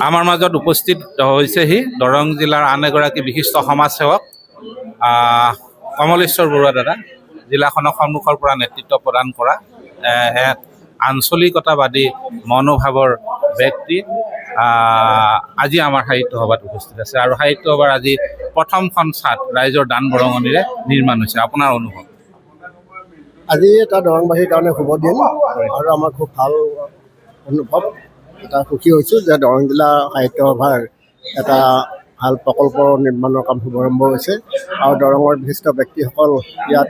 আমাৰ মাজত উপস্থিত হৈছেহি দৰং জিলাৰ আন এগৰাকী বিশিষ্ট সমাজসেৱক কমলেশ্বৰ বৰুৱা দাদা, জিলাখনক সন্মুখৰ পৰা নেতৃত্ব প্ৰদান কৰা এক আঞ্চলিকতাবাদী মনোভাৱৰ ব্যক্তি আজি আমাৰ সাহিত্য সভাত উপস্থিত আছে আৰু সাহিত্য সভাৰ আজি প্ৰথমখন ছাদ ৰাইজৰ দান বৰঙণিৰে নিৰ্মাণ হৈছে। আপোনাৰ অনুভৱ? আজি এটা দৰংবাসীৰ কাৰণে শুভ দিন আৰু আমাৰ খুব ভাল অনুভৱ। এটা সুখী হৈছোঁ যে দৰং জিলা সাহিত্য সভাৰ এটা ভাল প্ৰকল্প নিৰ্মাণৰ কাম শুভাৰম্ভ হৈছে আৰু দৰঙৰ বিশিষ্ট ব্যক্তিসকল ইয়াত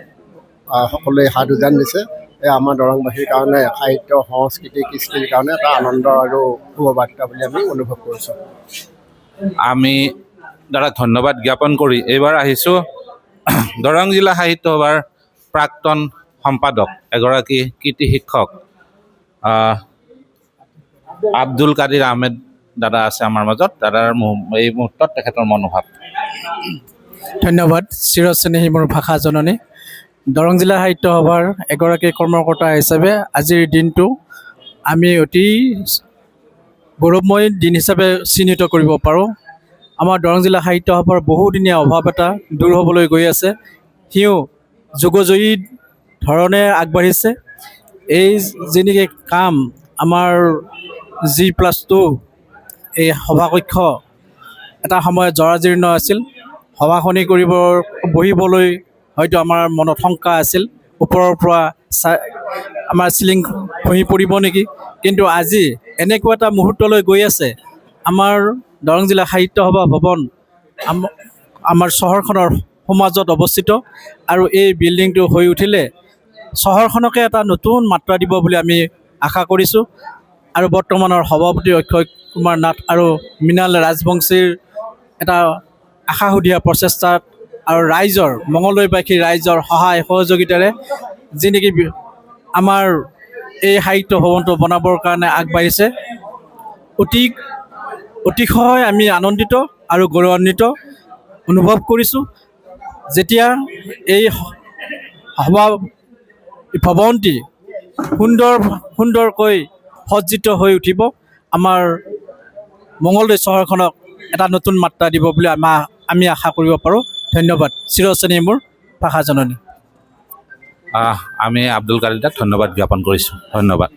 সকলোৱে হাত উজান দিছে। এয়া আমাৰ দৰংবাসীৰ কাৰণে সাহিত্য সংস্কৃতি কৃষ্টিৰ কাৰণে এটা আনন্দ আৰু শুভবাৰ্তা বুলি আমি অনুভৱ কৰিছোঁ। আমি দাদা ধন্যবাদ জ্ঞাপন কৰি এইবাৰ আহিছোঁ দৰং জিলা সাহিত্য সভাৰ প্ৰাক্তন সম্পাদক এগৰাকী কৃতি শিক্ষক আব্দুল কাদিৰ আহমেদ দাদা আছে আমাৰ মাজত। দাদাৰ এই মুহূৰ্তত তেখেতৰ মনোভাৱ। ধন্যবাদ। চিৰস্নেহী মোৰ ভাষা জননী। দৰং জিলা সাহিত্য সভাৰ এগৰাকী কৰ্মকৰ্তা হিচাপে আজিৰ দিনটো আমি অতি গৌৰৱময় দিন হিচাপে চিহ্নিত কৰিব পাৰোঁ। আমাৰ দৰং জিলা সাহিত্য সভাৰ বহুদিনীয়া অভাৱ এটা দূৰ হ'বলৈ গৈ আছে। সিও যোগজয়ী ধৰণে আগবাঢ়িছে। এই যেনেকৈ কাম আমাৰ G+2 এই সভাকক্ষ এটা সময়ত জৰাজীৰ্ণ আছিল। সভাখনি বহিবলৈ হয়তো আমাৰ মনত শংকা আছিল, ওপৰৰ পৰা আমাৰ চিলিং খহি পৰিব নেকি। কিন্তু আজি এনেকুৱা এটা মুহূৰ্তলৈ গৈ আছে, আমাৰ দৰং জিলা সাহিত্য সভা ভৱন আমাৰ চহৰখনৰ সমাজত অৱস্থিত আৰু এই বিল্ডিংটো হৈ উঠিলে চহৰখনকে এটা নতুন মাত্ৰা দিব বুলি আমি আশা কৰিছোঁ। আৰু বৰ্তমানৰ সভাপতি অক্ষয় কুমাৰ নাথ আৰু মৃণাল ৰাজবংশীৰ এটা আশাসুধীয়া প্ৰচেষ্টাত আৰু ৰাইজৰ মঙলদৈবাসী ৰাইজৰ সহায় সহযোগিতাৰে যি নেকি আমাৰ এই সাহিত্য ভৱনটো বনাবৰ কাৰণে আগবাঢ়িছে, অতিশয় আমি আনন্দিত আৰু গৌৰৱান্বিত অনুভৱ কৰিছোঁ। যেতিয়া এই ভৱনটি সুন্দৰকৈ সজ্জিত হৈ উঠিব, আমাৰ মঙলদৈ চহৰখনক এটা নতুন মাত্ৰা দিব বুলি আমি আশা কৰিব পাৰোঁ। ধন্যবাদ। চিৰস্নেহী মোৰ ভাষা জননী। আমি আব্দুল কাদিৰ দাক ধন্যবাদ জ্ঞাপন কৰিছোঁ। ধন্যবাদ।